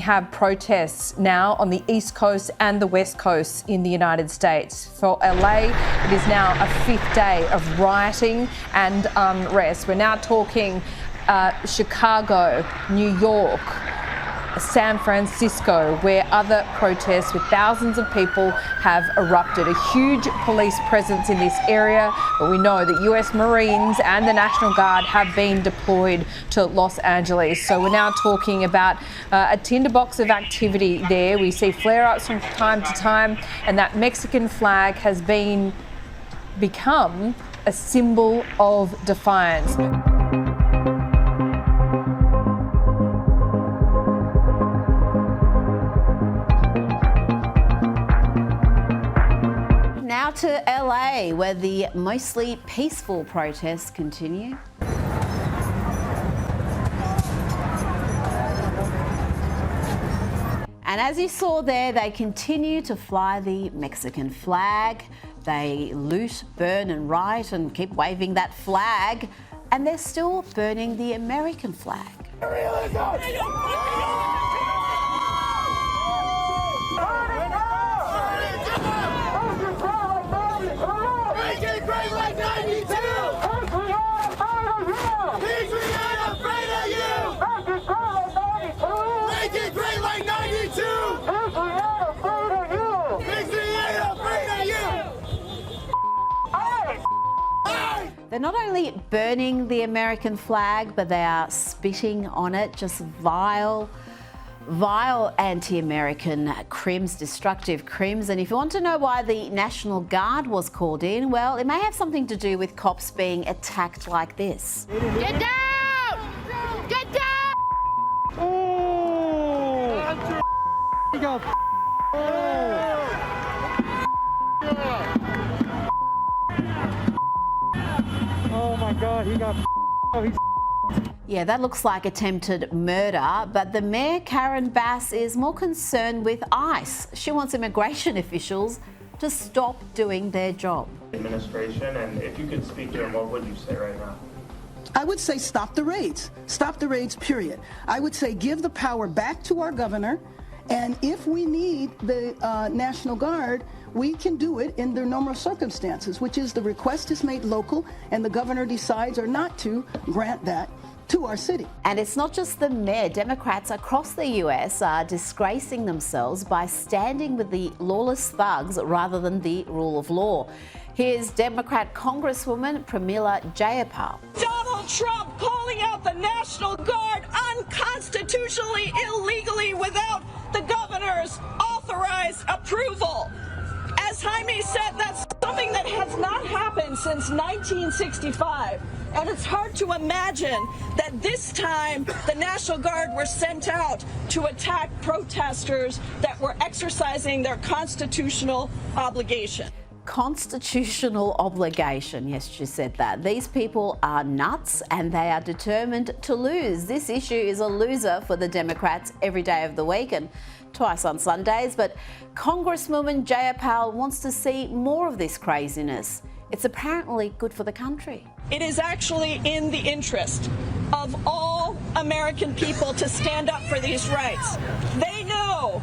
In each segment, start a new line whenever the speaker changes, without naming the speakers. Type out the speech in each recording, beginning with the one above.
have protests now on the East Coast and the West Coast in the United States. For LA, it is now a fifth day of rioting and unrest. We're now talking Chicago, New York, San Francisco, where other protests with thousands of people have erupted. A huge police presence in this area, but we know that US Marines and the National Guard have been deployed to Los Angeles. So we're now talking about a tinderbox of activity there. We see flare-ups from time to time, and that Mexican flag has become a symbol of defiance.
Now to LA, where the mostly peaceful protests continue. And as you saw there, they continue to fly the Mexican flag. They loot, burn and riot and keep waving that flag. And they're still burning the American flag. They're not only burning the American flag, but they are spitting on it, just vile anti-American crims, destructive crims. And if you want to know why the National Guard was called in, well, it may have something to do with cops being attacked like this.
Get down! Get down!
Oh! He got Oh my God, he got
Yeah, that looks like attempted murder, but the Mayor, Karen Bass, is more concerned with ICE. She wants immigration officials to stop doing their job.
Administration, and if you could speak to them, what would you say right now?
I would say stop the raids. Stop the raids, period. I would say give the power back to our governor, and if we need the National Guard, we can do it in the normal circumstances, which is the request is made local and the governor decides or not to grant that to our city.
And it's not just the mayor. Democrats across the US are disgracing themselves by standing with the lawless thugs rather than the rule of law. Here's Democrat Congresswoman Pramila Jayapal.
Donald Trump called
National Guard unconstitutionally, illegally, without the governor's authorized approval. As Jaime said, that's something that has not happened since 1965. And it's hard to imagine that this time the National Guard were sent out to attack protesters that were exercising their constitutional obligation.
Constitutional obligation. Yes, she said that. These people are nuts and they are determined to lose. This issue is a loser for the Democrats every day of the week and twice on Sundays. But Congresswoman Jayapal wants to see more of this craziness. It's apparently good for the country.
It is actually in the interest of all American people to stand up for these rights. They know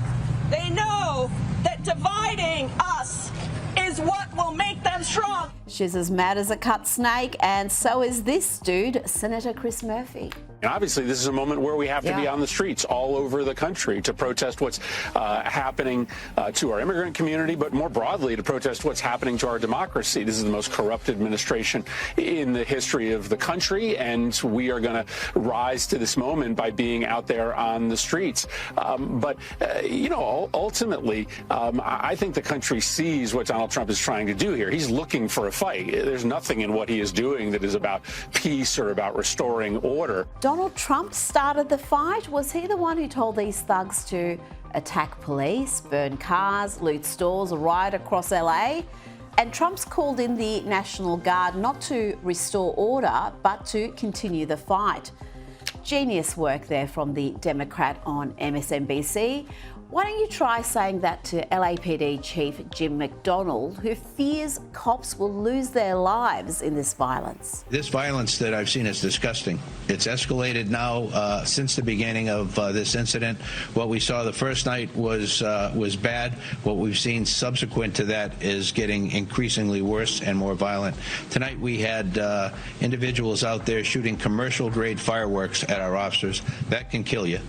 that dividing us is what will make them strong.
She's as mad as a cut snake, and so is this dude, Senator Chris Murphy.
And obviously, this is a moment where we have to be on the streets all over the country to protest what's happening to our immigrant community, but more broadly to protest what's happening to our democracy. This is the most corrupt administration in the history of the country, and we are going to rise to this moment by being out there on the streets. But ultimately, I think the country sees what Donald Trump is trying to do here. He's looking for a fight. There's nothing in what he is doing that is about peace or about restoring order.
Donald Trump started the fight? Was he the one who told these thugs to attack police, burn cars, loot stores, riot across LA? And Trump's called in the National Guard not to restore order, but to continue the fight. Genius work there from the Democrat on MSNBC. Why don't you try saying that to LAPD Chief Jim McDonnell, who fears cops will lose their lives in this violence?
This violence that I've seen is disgusting. It's escalated now since the beginning of this incident. What we saw the first night was bad. What we've seen subsequent to that is getting increasingly worse and more violent. Tonight we had individuals out there shooting commercial-grade fireworks at our officers. That can kill you.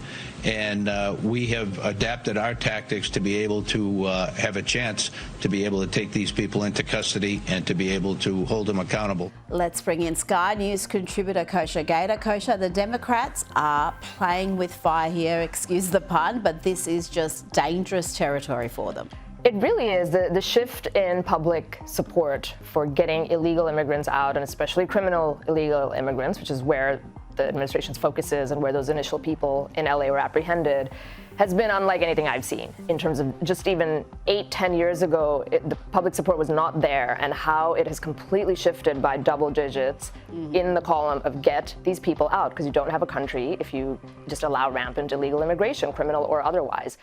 And we have adapted our tactics to be able to have a chance to be able to take these people into custody and to be able to hold them accountable.
Let's bring in Sky News contributor Kosha Gator. Kosha, the Democrats are playing with fire here, excuse the pun, but this is just dangerous territory for them.
It really is. The shift in public support for getting illegal immigrants out, and especially criminal illegal immigrants, which is where the administration's focus is and where those initial people in LA were apprehended, has been unlike anything I've seen in terms of just even 8-10 years ago, the public support was not there, and how it has completely shifted by double digits in the column of get these people out, because you don't have a country if you just allow rampant illegal immigration, criminal or otherwise.